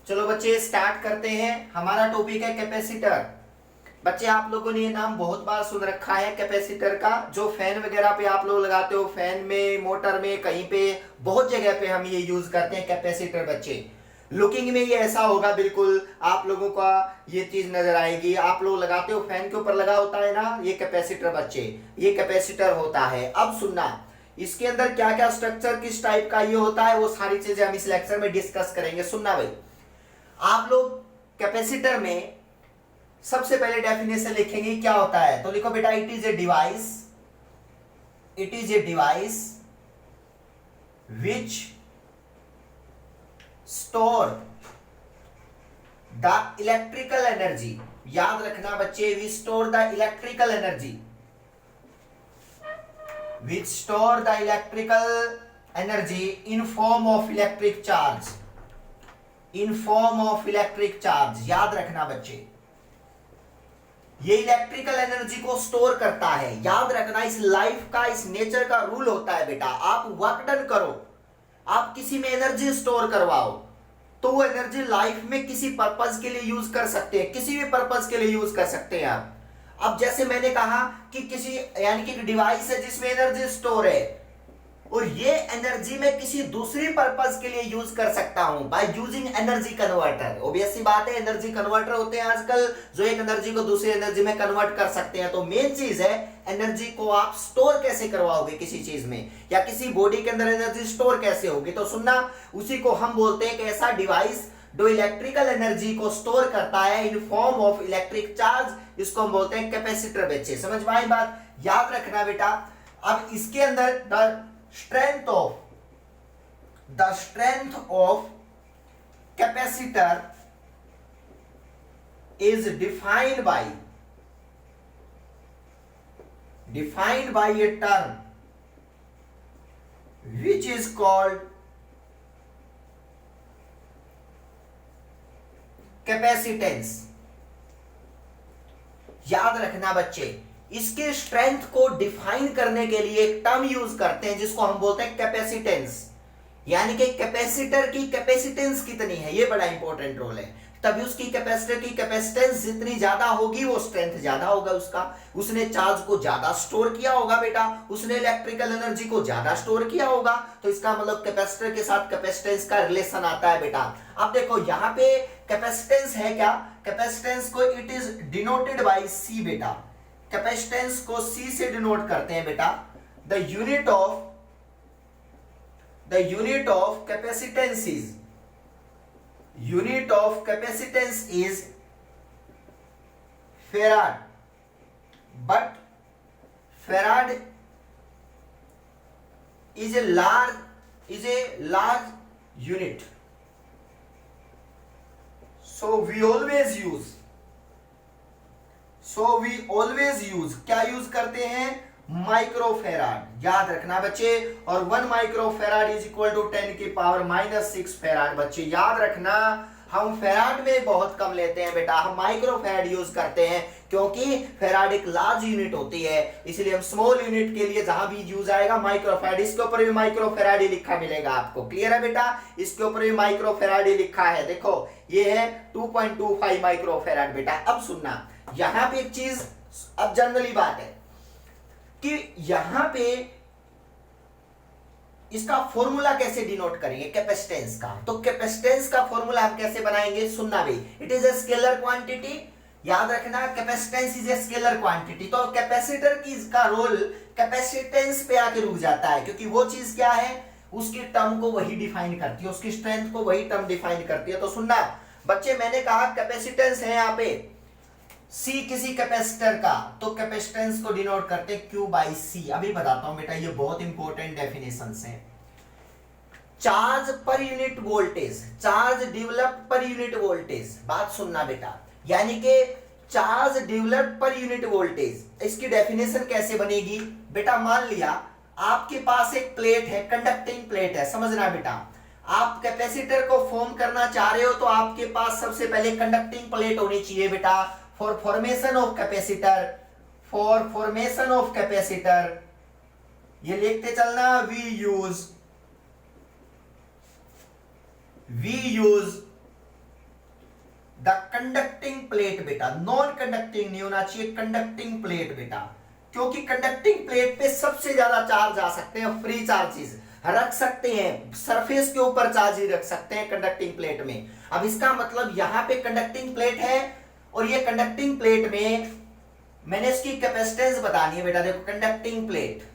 चलो बच्चे स्टार्ट करते हैं। हमारा टॉपिक है कैपेसिटर। बच्चे आप लोगों ने ये नाम बहुत बार सुन रखा है कैपेसिटर का, जो फैन वगैरह पे आप लोग लगाते हो, फैन में, मोटर में, कहीं पे बहुत जगह पे हम ये यूज करते हैं कैपेसिटर। बच्चे लुकिंग में ये ऐसा होगा, बिल्कुल आप लोगों का ये चीज नजर आएगी। आप लोग लगाते हो, फैन के ऊपर लगा होता है ना ये कैपेसिटर। बच्चे ये कैपेसिटर होता है। अब सुनना, इसके अंदर क्या क्या स्ट्रक्चर, किस टाइप का ये होता है, वो सारी चीजें हम इस लेक्चर में डिस्कस करेंगे। सुनना भाई, आप लोग कैपेसिटर में सबसे पहले डेफिनेशन लिखेंगे क्या होता है, तो लिखो बेटा, it is a device, it is a device which store the electrical energy. याद रखना बच्चे, we store the electrical energy, which store the electrical energy in form of electric charge, in form of electric charge। याद रखना बच्चे, ये electrical energy को store करता है। याद रखना, इस लाइफ का, इस नेचर का रूल होता है बेटा, आप वर्क डन करो, आप किसी में एनर्जी स्टोर करवाओ, तो वो एनर्जी लाइफ में किसी पर्पज के लिए यूज कर सकते हैं, किसी भी पर्पज के लिए यूज कर सकते हैं आप। अब जैसे मैंने कहा कि किसी, यानी कि डिवाइस है जिसमें एनर्जी स्टोर है, और ये एनर्जी में किसी दूसरी पर्पस के लिए यूज कर सकता हूं by using energy converter. Obvious सी बात है, एनर्जी कन्वर्टर होते हैं आजकल जो एक एनर्जी को दूसरी एनर्जी में कन्वर्ट कर सकते हैं। तो मेन चीज है एनर्जी को आप स्टोर कैसे करवाओगे किसी चीज में, या किसी बॉडी के अंदर एनर्जी स्टोर कैसे होगी। तो सुनना, उसी को हम बोलते हैं कि ऐसा डिवाइस जो इलेक्ट्रिकल एनर्जी को स्टोर करता है in form of electric charge, इसको हम बोलते हैं कैपेसिटर। बच्चे समझ में आई बात, याद रखना बेटा। अब इसके अंदर the strength of capacitor is defined by a term which is called capacitance. याद रखना बच्चे, इसके स्ट्रेंथ को डिफाइन करने के लिए एक टर्म यूज करते हैं जिसको हम बोलते हैं कैपेसिटेंस। यानी कि कैपेसिटर की कैपेसिटेंस कितनी है, ये बड़ा इंपॉर्टेंट रोल है। तभी उसकी कैपेसिटर की कैपेसिटेंस जितनी ज्यादा होगी वो स्ट्रेंथ ज्यादा होगा उसका। उसने चार्ज को ज्यादा स्टोर किया होगा बेटा, उसने इलेक्ट्रिकल एनर्जी को ज्यादा स्टोर किया होगा, तो इसका मतलब कैपेसिटर के साथ कैपेसिटेंस का रिलेशन आता है बेटा। अब देखो यहाँ पे कैपेसिटेंस है क्या, कैपेसिटेंस को इट इज डिनोटेड बाय सी बेटा। कैपेसिटेंस को सी से डिनोट करते हैं बेटा। The unit of capacitance is, unit of capacitance is farad, but farad is a large unit, so we always use क्या यूज करते हैं, माइक्रोफेराड। याद रखना बच्चे, और 1 माइक्रोफेराड इज इक्वल टू 10 की पावर -6 फेराड। बच्चे याद रखना, हम फेराड में बहुत कम लेते हैं बेटा, हम माइक्रोफेराड यूज करते हैं, क्योंकि फेराड एक लार्ज यूनिट होती है, इसलिए हम स्मॉल यूनिट के लिए जहां भी यूज आएगा माइक्रोफेराड। इसके ऊपर भी माइक्रोफेराड ही लिखा मिलेगा आपको, क्लियर है बेटा, इसके ऊपर भी माइक्रोफेराड ही लिखा है। देखो ये है 2.25 माइक्रोफेराड बेटा। अब सुनना, यहां पे एक चीज, अब जनरली बात है कि यहां पे इसका फॉर्मूला कैसे डिनोट करेंगे कैपेसिटेंस का, तो कैपेसिटेंस का फॉर्मूला हम कैसे बनाएंगे, सुनना भाई। It is a scalar quantity. याद रखना, capacitance is a scalar quantity. तो कैपेसिटर की इसका रोल कैपेसिटेंस पे आके रुक जाता है, क्योंकि वो चीज क्या है, उसकी टर्म को वही डिफाइन करती है, उसकी स्ट्रेंथ को वही टर्म डिफाइन करती है। तो सुनना बच्चे, मैंने कहा कैपेसिटेंस है यहाँ पे C किसी कैपेसिटर का, तो कैपेसिटेंस को डिनोट करते हैं Q बाई C। अभी बताता हूं बेटा, ये बहुत इंपॉर्टेंट डेफिनेशंस हैं। Charge per unit voltage, charge developed per unit voltage. बात सुनना बेटा, यानी कि charge developed per unit voltage, इसकी डेफिनेशन कैसे बनेगी बेटा। मान लिया आपके पास एक प्लेट है, कंडक्टिंग प्लेट है, समझना बेटा। आप कैपेसिटर को फॉर्म करना चाह रहे हो तो आपके पास सबसे पहले कंडक्टिंग प्लेट होनी चाहिए बेटा। For formation of capacitor, ये लिखते चलना, we use the conducting plate बेटा, नॉन कंडक्टिंग नहीं होना चाहिए, कंडक्टिंग प्लेट बेटा, क्योंकि कंडक्टिंग प्लेट पे सबसे ज्यादा चार्ज आ सकते हैं, फ्री चार्जेस रख सकते हैं, सरफेस के ऊपर चार्ज ही रख सकते हैं कंडक्टिंग प्लेट में। अब इसका मतलब यहां पे कंडक्टिंग प्लेट है और ये कंडक्टिंग प्लेट में मैंने इसकी कैपेसिटेंस बतानी है बेटा, देखो कंडक्टिंग प्लेट।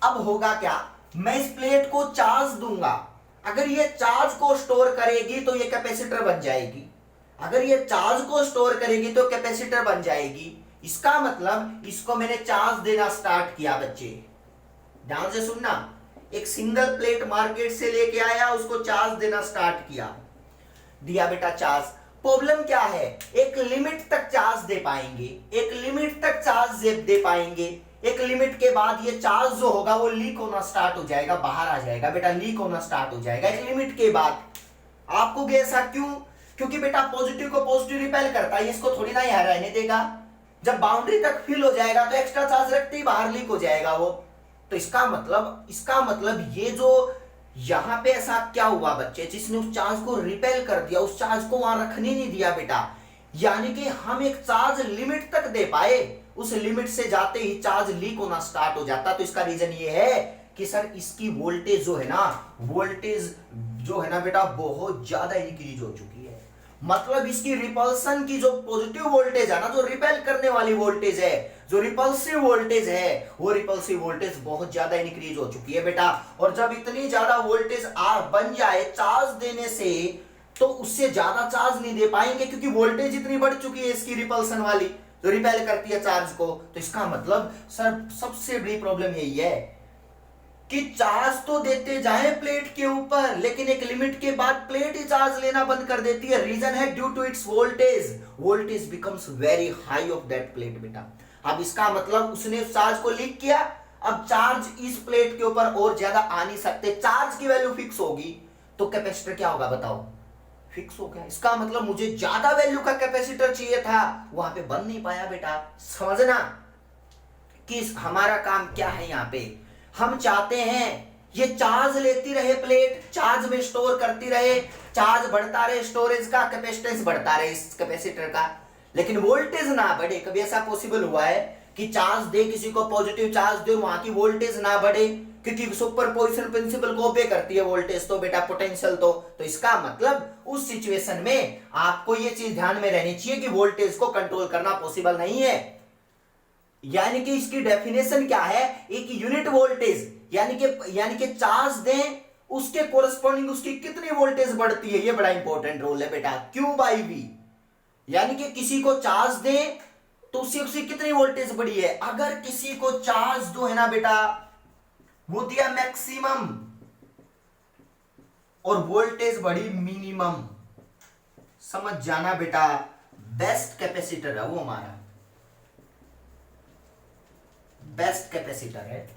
अब होगा क्या, मैं इस प्लेट को चार्ज दूंगा, अगर ये चार्ज को स्टोर करेगी तो ये कैपेसिटर बन जाएगी, अगर ये चार्ज को स्टोर करेगी तो कैपेसिटर बन जाएगी। इसका मतलब इसको मैंने चार्ज देना स्टार्ट किया बच्चे, ध्यान से सुनना, एक सिंगल प्लेट मार्केट से लेके आया, उसको चार्ज देना स्टार्ट किया, दिया बेटा चार्ज। प्रॉब्लम क्या है, एक लिमिट तक चार्ज दे पाएंगे, एक लिमिट तक चार्ज दे पाएंगे, एक लिमिट के बाद ये चार्ज जो होगा वो लीक होना स्टार्ट हो जाएगा, बाहर आ जाएगा बेटा, लीक होना स्टार्ट हो जाएगा एक लिमिट के बाद। आपको ऐसा क्यों, क्योंकि बेटा पॉजिटिव को पॉजिटिव रिपेल करता है, इसको थोड़ी ना यहाँ रहने देगा, जब बाउंड्री तक फिल हो जाएगा तो एक्स्ट्रा चार्ज रखते ही बाहर लीक हो जाएगा वो। तो इसका मतलब ये जो यहां पे ऐसा क्या हुआ बच्चे, जिसने उस चार्ज को रिपेल कर दिया, उस चार्ज को वहां रखने नहीं दिया बेटा, यानी कि हम एक चार्ज लिमिट तक दे पाए, उस लिमिट से जाते ही चार्ज लीक होना स्टार्ट हो जाता। तो इसका रीजन ये है कि सर इसकी वोल्टेज जो है ना बेटा बहुत ज्यादा इंक्रीज हो चुकी है, मतलब इसकी रिपल्सन की जो पॉजिटिव वोल्टेज है ना, जो रिपेल करने वाली वोल्टेज है, जो रिपल्सिव वोल्टेज है, वो रिपल्सिव वोल्टेज बहुत ज्यादा इंक्रीज हो चुकी है बेटा। और जब इतनी ज्यादा वोल्टेज बन जाए चार्ज देने से, तो उससे ज्यादा चार्ज नहीं दे पाएंगे, क्योंकि वोल्टेज इतनी बढ़ चुकी है इसकी रिपल्सन वाली, जो रिपेल करती है चार्ज को। तो इसका मतलब सर सबसे बड़ी प्रॉब्लम यही है कि चार्ज तो देते जाए प्लेट के ऊपर, लेकिन एक लिमिट के बाद प्लेट ही चार्ज लेना बंद कर देती है। रीजन है due to its voltage becomes very high of that plate बेटा। अब इसका मतलब उसने उस चार्ज को लीक किया, अब चार्ज इस प्लेट के ऊपर और ज्यादा आ नहीं सकते, चार्ज की वैल्यू फिक्स होगी, तो कैपेसिटर क्या होगा बताओ, फिक्स हो गया। इसका मतलब मुझे ज्यादा वैल्यू का कैपेसिटर चाहिए था, वहां पे बन नहीं पाया बेटा। समझना कि हमारा काम क्या है, यहां पे हम चाहते हैं ये चार्ज लेती रहे प्लेट, चार्ज में स्टोर करती रहे, चार्ज बढ़ता रहे, स्टोरेज का कैपेसिटेंस बढ़ता रहे इस कैपेसिटर का, लेकिन वोल्टेज ना बढ़े। कभी ऐसा पॉसिबल हुआ है कि चार्ज दे, किसी को पॉजिटिव चार्ज दे, वहां की वोल्टेज ना बढ़े, क्योंकि सुपरपोजिशन प्रिंसिपल को ओबे करती है वोल्टेज तो बेटा, पोटेंशियल तो इसका मतलब उस सिचुएशन में आपको ये चीज ध्यान में रहनी चाहिए कि वोल्टेज को कंट्रोल करना पॉसिबल नहीं है। यानी कि इसकी डेफिनेशन क्या है, एक यूनिट वोल्टेज, यानी कि चार्ज दें उसके कोरस्पॉन्डिंग उसकी कितनी वोल्टेज बढ़ती है, ये बड़ा इंपॉर्टेंट रोल है बेटा, Q बाई V। यानी कि किसी को चार्ज दें तो उससे कितनी वोल्टेज बढ़ी है, अगर किसी को चार्ज दो है ना बेटा, वो दिया मैक्सिमम और वोल्टेज बढ़ी मिनिमम, समझ जाना बेटा, बेस्ट कैपेसिटर है वो, हमारा बेस्ट कैपेसिटर है।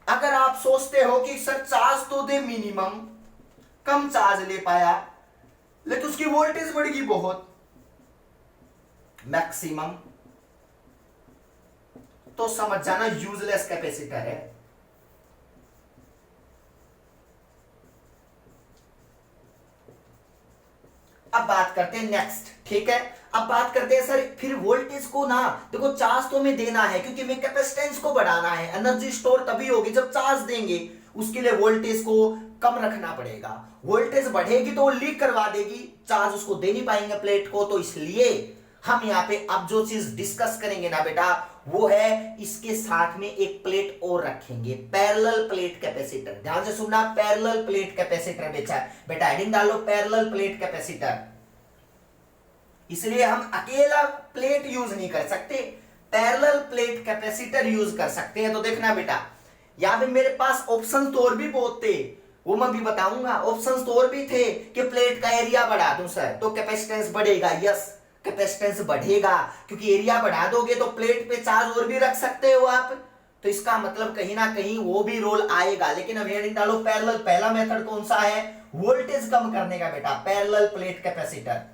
अगर आप सोचते हो कि सर चार्ज तो दे मिनिमम, कम चार्ज ले पाया, लेकिन उसकी वोल्टेज बढ़ गई बहुत मैक्सिमम, तो समझ जाना यूजलेस कैपेसिटर है। अब बात करते हैं नेक्स्ट, ठीक है। अब बात करते हैं सर फिर वोल्टेज को ना, देखो चार्ज तो हमें देना है क्योंकि हमें कैपेसिटेंस को बढ़ाना है, एनर्जी स्टोर तभी होगी जब चार्ज देंगे, उसके लिए वोल्टेज को कम रखना पड़ेगा। वोल्टेज बढ़ेगी तो वो लीक करवा देगी, चार्ज उसको दे नहीं पाएंगे प्लेट को। तो इसलिए हम यहाँ पे अब जो चीज डिस्कस करेंगे ना बेटा, वो है इसके साथ में एक प्लेट और रखेंगे, पैरेलल प्लेट कैपेसिटर। ध्यान से सुनना, पैरेलल प्लेट कैपेसिटर बेटा हेडिंग डालो, पैरेलल प्लेट कैपेसिटर। इसलिए हम अकेला प्लेट यूज नहीं कर सकते, पैरेलल प्लेट कैपेसिटर यूज कर सकते हैं। तो देखना बेटा, यहां पे मेरे पास ऑप्शन तो और भी बहुत थे, वो मैं भी बताऊंगा। ऑप्शन तो और भी थे कि प्लेट का एरिया बढ़ा दूं सर तो कैपेसिटेंस बढ़ेगा, यस कैपेसिटेंस बढ़ेगा, क्योंकि एरिया बढ़ा दोगे तो प्लेट पे चार्ज और भी रख सकते हो आप, तो इसका मतलब कहीं ना कहीं वो भी रोल आएगा। लेकिन अब हेडिंग डालो पैरेलल, पहला मेथड कौन सा है, वोल्टेज कम करने का बेटा, पैरेलल प्लेट कैपेसिटर।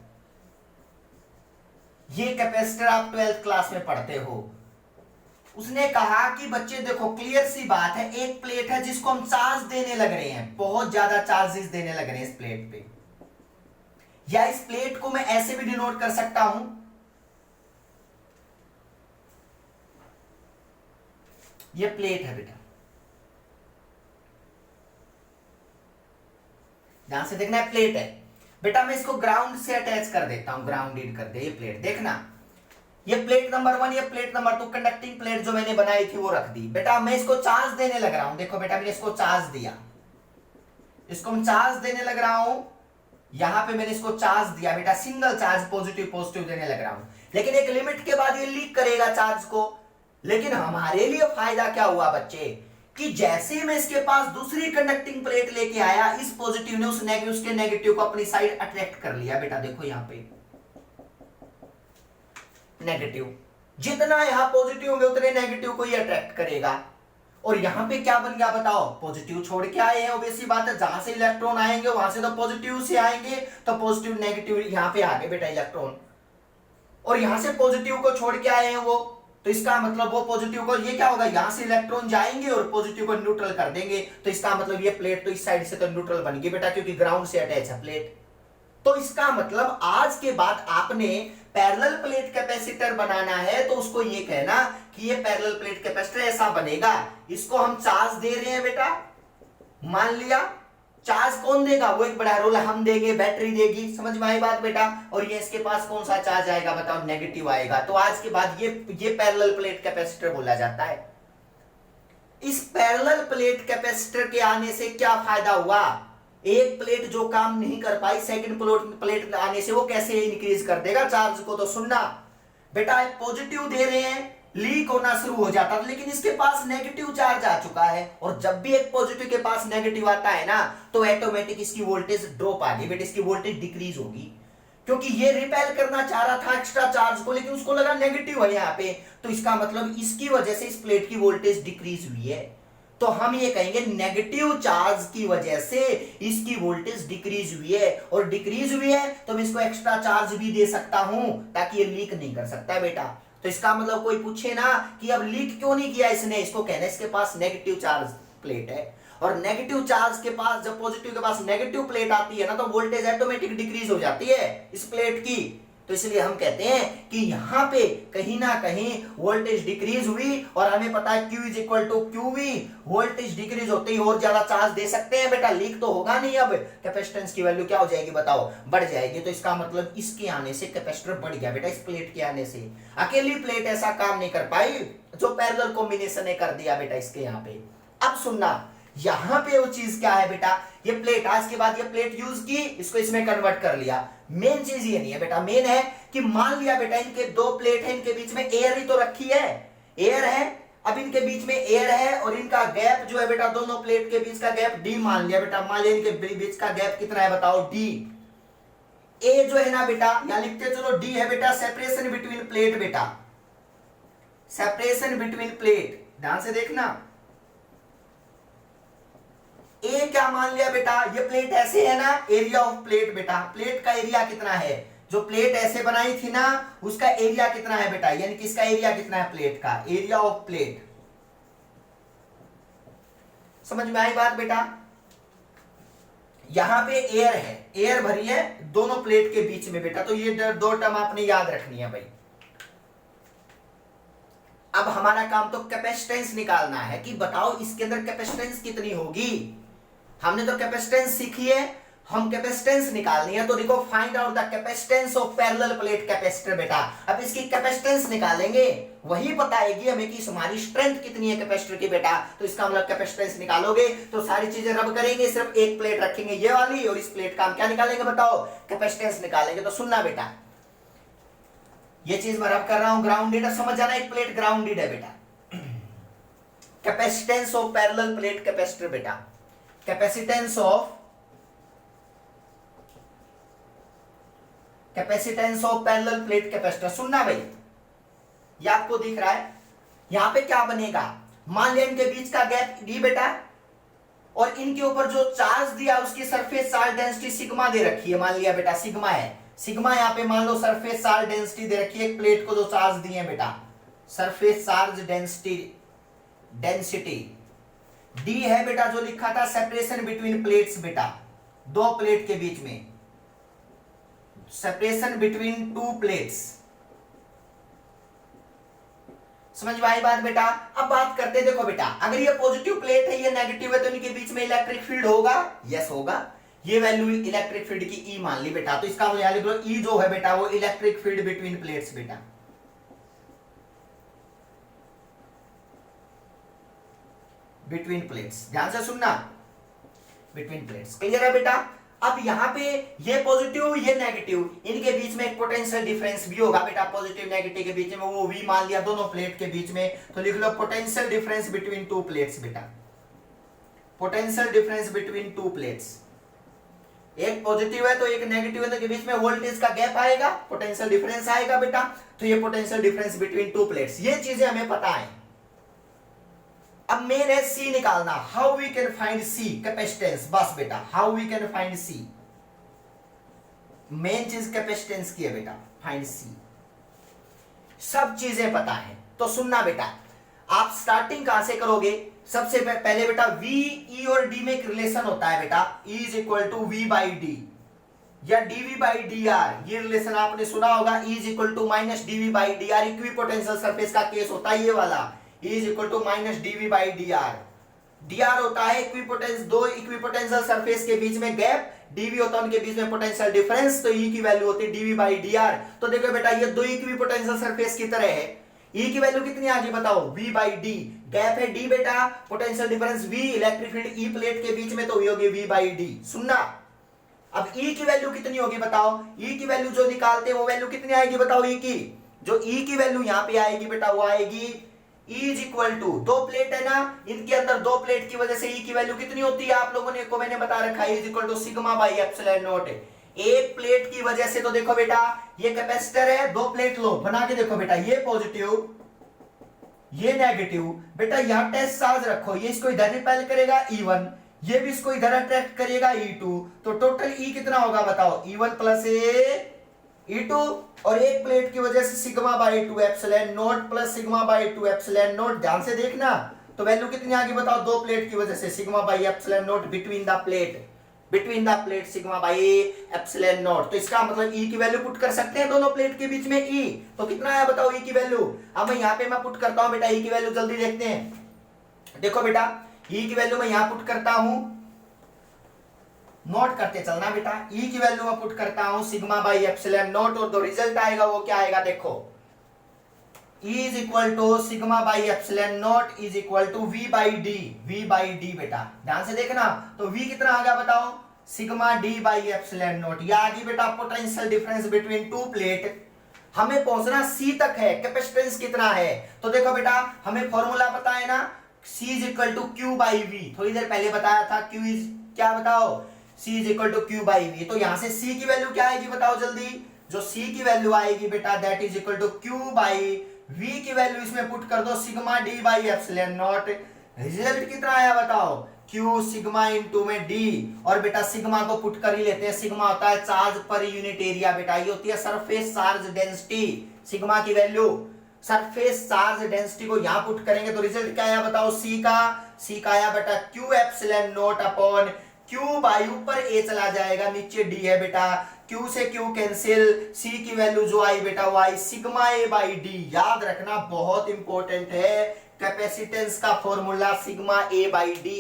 ये कैपेसिटर आप 12th क्लास में पढ़ते हो। उसने कहा कि बच्चे देखो क्लियर सी बात है, एक प्लेट है जिसको हम चार्ज देने लग रहे हैं, बहुत ज्यादा चार्जेस देने लग रहे हैं इस प्लेट पे। या इस प्लेट को मैं ऐसे भी डिनोट कर सकता हूं, ये प्लेट है बेटा, ध्यान से देखना है प्लेट है बेटा, मैं इसको ग्राउंड से अटैच कर देता हूं, ग्राउंडेड कर दे ये प्लेट, देखना ये प्लेट नंबर 1, ये प्लेट नंबर 2, कंडक्टिंग प्लेट जो मैंने बनाई थी वो रख दी बेटा। मैं इसको चार्ज देने लग रहा हूं, देखो बेटा मैंने इसको चार्ज दिया, इसको मैं चार्ज देने लग रहा हूं, यहां पे मैंने इसको चार्ज दिया बेटा, सिंगल चार्ज पॉजिटिव पॉजिटिव देने लग रहा हूं, लेकिन एक लिमिट के बाद ये लीक करेगा चार्ज को। लेकिन हमारे लिए फायदा क्या हुआ बच्चे, कि जैसे ही मैं इसके पास दूसरी कंडक्टिंग प्लेट लेके आया, इस पॉजिटिव ने उसके नेगेटिव को अपनी साइड अट्रैक्ट कर लिया बेटा। देखो यहां पे नेगेटिव, जितना यहां पॉजिटिव होंगे उतने नेगेटिव को ये अट्रैक्ट करेगा। और यहां पे क्या बन गया बताओ, पॉजिटिव छोड़ के आए हैं, ऑब्वियसली बात है, जहां से इलेक्ट्रॉन आएंगे वहां से तो पॉजिटिव से आएंगे, तो पॉजिटिव नेगेटिव यहां पे आ गए बेटा इलेक्ट्रॉन, और यहां से पॉजिटिव को छोड़ के आए हैं वो, तो इसका मतलब वो पॉजिटिव को, ये क्या होगा, यहां से इलेक्ट्रॉन जाएंगे और पॉजिटिव को न्यूट्रल कर देंगे, तो इसका मतलब ये प्लेट तो इस साइड से तो न्यूट्रल बन गई बेटा, क्योंकि ग्राउंड से अटैच है प्लेट। तो इसका मतलब आज के बाद आपने पैरेलल प्लेट कैपेसिटर बनाना है तो उसको ये कहना कि ये पैरेलल प्लेट कैपेसिटर ऐसा बनेगा, इसको हम चार्ज दे रहे हैं बेटा, मान लिया चार्ज कौन देगा, वो एक बड़ा रोल हम देंगे, बैटरी देगी, समझ में आई बात बेटा, और ये इसके पास कौन सा चार्ज आएगा बताओ, नेगेटिव आएगा। तो आज के बाद ये पैरेलल प्लेट कैपेसिटर बोला जाता है। इस पैरेलल प्लेट कैपेसिटर के आने से क्या फायदा हुआ, एक प्लेट जो काम नहीं कर पाई, सेकंड प्लेट आने से वो कैसे इंक्रीज कर देगा चार्ज को। तो सुनना बेटा, पॉजिटिव दे रहे हैं, लीक होना शुरू हो जाता था, लेकिन इसके पास नेगेटिव चार्ज आ चुका है, और जब भी एक पॉजिटिव के पास नेगेटिव आता है ना, तो ऑटोमेटिक इसकी वोल्टेज ड्रॉप आ गई बेटा, इसकी वोल्टेज डिक्रीज होगी, क्योंकि ये रिपेल करना चाह रहा था एक्स्ट्रा चार्ज को, लेकिन उसको लगा नेगेटिव है यहाँ पे, तो इसका मतलब इसकी वजह से इस प्लेट की वोल्टेज डिक्रीज हुई है। तो हम ये कहेंगे नेगेटिव चार्ज की वजह से इसकी वोल्टेज डिक्रीज हुई है, और डिक्रीज हुई है तो मैं इसको एक्स्ट्रा चार्ज भी दे सकता हूं ताकि ये लीक नहीं कर सकता बेटा। तो इसका मतलब कोई पूछे ना कि अब लीक क्यों नहीं किया इसने, इसको कहना इसके पास नेगेटिव चार्ज प्लेट है, और नेगेटिव चार्ज के पास जब पॉजिटिव के पास नेगेटिव प्लेट आती है ना, तो वोल्टेज ऑटोमेटिक डिक्रीज हो जाती है इस प्लेट की। तो इसलिए हम कहते हैं कि यहां पे कहीं ना कहीं वोल्टेज डिक्रीज हुई, और हमें पता है Q is equal to QV, voltage decrease होते ही और ज्यादा चार्ज दे सकते हैं बेटा, लीक तो होगा नहीं, अब कैपेसिटेंस की वैल्यू क्या हो जाएगी बताओ, बढ़ जाएगी। तो इसका मतलब इसके आने से कैपेसिटर बढ़ गया बेटा, इस प्लेट के आने से। अकेली प्लेट ऐसा काम नहीं कर पाई जो पैरेलल कॉम्बिनेशन ने कर दिया बेटा इसके यहाँ पे। अब सुनना, यहां पे वो चीज क्या है बेटा, ये प्लेट, आज के बाद ये प्लेट यूज की, इसको इसमें कन्वर्ट कर लिया। मेन चीज ये नहीं है बेटा, मेन है कि मान लिया बेटा इनके दो प्लेट है, इनके बीच में एयर ही तो रखी है, एयर है, अब इनके बीच में एयर है, और इनका गैप जो है बेटा, दोनों प्लेट के बीच का गैप D मान लिया बेटा, मान लिया इनके बीच का गैप कितना है बताओ, D। ए जो है ना बेटा, यहां लिखते चलो D है बेटा, सेपरेशन बिटवीन प्लेट बेटा, सेपरेशन बिटवीन प्लेट, ध्यान से देखना। ए क्या मान लिया बेटा, ये प्लेट ऐसे है ना, एरिया ऑफ प्लेट बेटा, प्लेट का एरिया कितना है, जो प्लेट ऐसे बनाई थी ना उसका एरिया कितना है बेटा, यानी कि इसका एरिया कितना है प्लेट का, एरिया ऑफ प्लेट। समझ में आई बात बेटा। यहां पे एयर है, एयर भरी है दोनों प्लेट के बीच में बेटा, तो ये दो टर्म आपने याद रखनी है भाई। अब हमारा काम तो कैपेसिटेंस निकालना है कि बताओ इसके अंदर कैपेसिटेंस कितनी होगी। हमने तो कैपेसिटेंस सीखी है, हम कैपेसिटेंस निकालनी है, तो देखो find out the capacitance of parallel plate capacitor बेटा। अब इसकी कैपेसिटेंस निकालेंगे, वही बताएगी हमें कि हमारी स्ट्रेंथ कितनी है कैपेसिटर की बेटा। तो इसका मतलब कैपेसिटेंस निकालोगे तो सारी चीजें रब करेंगे, सिर्फ एक प्लेट रखेंगे ये वाली, और इस प्लेट का हम क्या निकालेंगे बताओ, कैपेसिटेंस निकालेंगे। तो सुनना बेटा, ये चीज मैं रब कर रहा हूं ग्राउंडेड, समझ जाना, एक प्लेट ग्राउंडेड है बेटा। Capacitance of parallel plate capacitor बेटा, capacitance of parallel plate capacitor. सुनना भाई, ये आपको दिख रहा है, यहां पे क्या बनेगा, मान लिया इनके बीच का गैप D बेटा, और इनके ऊपर जो चार्ज दिया उसकी सरफेस चार्ज डेंसिटी सिग्मा दे रखी है, मान लिया बेटा सिग्मा है, सिग्मा यहां पे मान लो सरफेस चार्ज डेंसिटी दे रखी है, एक प्लेट को जो चार्ज दिए बेटा, सरफेस चार्ज डेंसिटी D है बेटा, जो लिखा था सेपरेशन बिटवीन प्लेट्स बेटा, दो प्लेट के बीच में, सेपरेशन बिटवीन टू प्लेट्स। समझ में आई बात बेटा? अब बात करते हैं, देखो बेटा अगर ये पॉजिटिव प्लेट है ये नेगेटिव है तो इनके बीच में इलेक्ट्रिक फील्ड होगा, यस होगा। ये वैल्यू इलेक्ट्रिक फील्ड की ई मान ली बेटा, तो इसका लिख दो ई जो है बेटा वो इलेक्ट्रिक फील्ड बिटवीन प्लेट्स बेटा, बिटवीन प्लेट्स, ध्यान से सुनना, बिटवीन प्लेट्स, क्लियर है बेटा? अब यहाँ पे ये पॉजिटिव ये नेगेटिव, इनके बीच में एक पोटेंशियल डिफरेंस भी होगा बेटा, पॉजिटिव नेगेटिव के बीच में, वो वी मान लिया दोनों प्लेट के बीच में, तो लिख लो potential difference between two plates बेटा, potential difference between two plates. एक पॉजिटिव है तो एक नेगेटिव है, तो के बीच में वोल्टेज का गैप आएगा, पोटेंशियल डिफरेंस आएगा बेटा, तो ये potential difference between two plates, ये चीजें हमें पता है। अब मेन है सी निकालना, how we can find C, capacitance, बस बेटा how we can find C, main चीज कैपेसिटेंस की है बेटा, फाइंड सी, सब चीजें पता है। तो सुनना बेटा, आप स्टार्टिंग कहां से करोगे? सबसे पहले बेटा V E और D में एक रिलेशन होता है बेटा, E is equal to V by D या dV बाई डी आर, ये रिलेशन आपने सुना होगा, E is equal to minus dV by D R, equipotential surface का केस होता है ये वाला, E is equal to minus dV by D R. D R होता है दो इक्विपोटेंशियल सरफेस के बीच में गैप, dV होता है उनके बीच में पोटेंशियल डिफरेंस, तो E की वैल्यू होती है dV बाई डी आर। तो देखो बेटा ये दो इक्विपोटेंशियल सरफेस की तरह है, E की वैल्यू कितनी आ गई बताओ, V बाई डी, गैप है D बेटा, potential difference V, electric field E plate के बीच में, तो ये होगी V बाई डी। सुनना, अब E की वैल्यू कितनी होगी बताओ, E की वैल्यू जो निकालते हैं वो वैल्यू कितनी आएगी बताओ, E की जो E की वैल्यू यहाँ पे आएगी बेटा वो आएगी E इज इक्वल टू, दो प्लेट है ना, इनके अंदर दो प्लेट की वजह से E की वैल्यू कितनी होती है आप लोगों ने को मैंने बता रखा है, E is equal to sigma by epsilon not. एक प्लेट की वजह से, तो देखो बेटा ये कैपेसिटर है, दो प्लेट लो बना के देखो बेटा, ये पॉजिटिव ये नेगेटिव, बेटा यहाँ टेस्ट चार्ज रखो, ये इसको इधर रिपेल करेगा E1, ये भी इसको इधर अट्रैक्ट करेगा E2, तो टोटल E कितना होगा बताओ, E1 प्लस E2, और एक प्लेट की वजह से sigma by 2 epsilon not plus sigma by 2 epsilon not, ध्यान से देखना, तो वैल्यू कितनी आ गई बताओ, दो प्लेट की वजह से sigma by epsilon not between the plate sigma by epsilon not. तो इसका मतलब E की वैल्यू पुट कर सकते हैं दोनों प्लेट के बीच में E, तो कितना आया बताओ E की वैल्यू। अब मैं यहाँ पे मैं पुट करता हूं बेटा E की वैल्यू, जल्दी देखते हैं, देखो बेटा E की वैल्यू मैं यहाँ पुट करता हूं, नोट करते चलना बेटा, E की वैल्यू मैं पुट करता हूं सिग्मा बाई एप्सिलॉन नॉट, और जो रिजल्ट आएगा वो क्या आएगा देखो, E is equal to sigma by epsilon not is equal to V by D बेटा, ध्यान से देखना, तो V कितना आ गया बताओ, sigma D by epsilon not, ये आ गई बेटा potential difference between to plate. हमें पहुंचना C तक है, कैपेसिटेंस कितना है, तो देखो बेटा हमें फॉर्मूला पता है ना, C is equal to Q by V, थोड़ी देर पहले बताया था, Q इज क्या बताओ, C is equal to Q by V, तो यहां से C की वैल्यू क्या आएगी बताओ जल्दी, जो C की वैल्यू आएगी बेटा that is equal to Q by V की वैल्यू इसमें पुट कर दो sigma D by epsilon not, result कितना आया बताओ, Q सिग्मा इनटू में D, और बेटा सिग्मा को पुट कर ही लेते हैं, सिग्मा होता है चार्ज पर यूनिट एरिया बेटा, ये होती है सरफेस चार्ज डेंसिटी, सिग्मा की वैल्यू सरफेस चार्ज डेंसिटी को यहां पुट करेंगे तो रिजल्ट क्या आया बताओ, C का आया बेटा Q epsilon not upon Q by ऊपर A चला जाएगा, नीचे D है बेटा, Q से Q कैंसिल, C की वैल्यू जो आई बेटा वो आई सिग्मा A बाई D, याद रखना बहुत इंपॉर्टेंट है, कैपेसिटेंस का formula sigma A by D।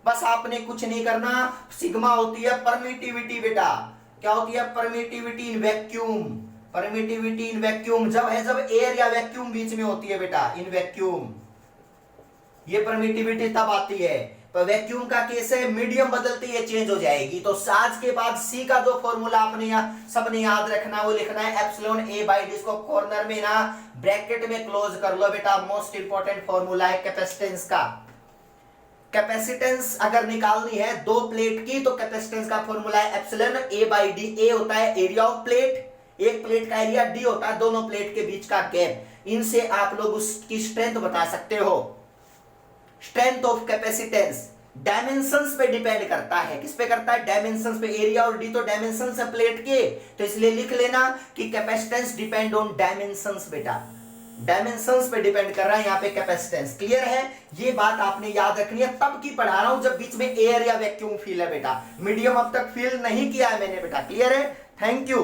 बस आपने कुछ नहीं करना, सिग्मा होती है परमिटिविटी बेटा, क्या होती है permittivity in vacuum, permittivity in vacuum जब एयर या वैक्यूम बीच में होती है बेटा, इन वैक्यूम ये परमिटिविटी तब आती है, तो वैक्यूम का केस है, मीडियम बदलते ही चेंज हो जाएगी। तो आज के बाद C का जो फॉर्मूला आपने सबने याद रखना वो लिखना है एप्सिलॉन A बाई डी, इसको कॉर्नर में ना ब्रैकेट में क्लोज कर लो बेटा, मोस्ट इंपॉर्टेंट फॉर्मूला है कैपेसिटेंस का। कैपेसिटेंस अगर निकालनी है दो प्लेट की तो कैपेसिटेंस का फॉर्मूला है epsilon A by D, A होता है एरिया ऑफ प्लेट, एक प्लेट का एरिया, D होता है दोनों प्लेट के बीच का गैप, इनसे आप लोग उसकी स्ट्रेंथ बता सकते हो। स्ट्रेंथ ऑफ कैपेसिटेंस डायमेंशंस पे डिपेंड करता है, किस पे करता है, डायमेंशंस पे, एरिया और डी तो डायमेंशंस है प्लेट के, तो इसलिए लिख लेना कि कैपेसिटेंस डिपेंड ऑन डायमेंशंस बेटा, डायमेंशंस पे डिपेंड कर रहा है यहाँ पे कैपेसिटेंस। क्लियर है, ये बात आपने याद रखनी है, तब की पढ़ा रहा हूं जब बीच में एयर या वैक्यूम फील है बेटा, मीडियम अब तक फील नहीं किया है मैंने बेटा। क्लियर है, थैंक यू।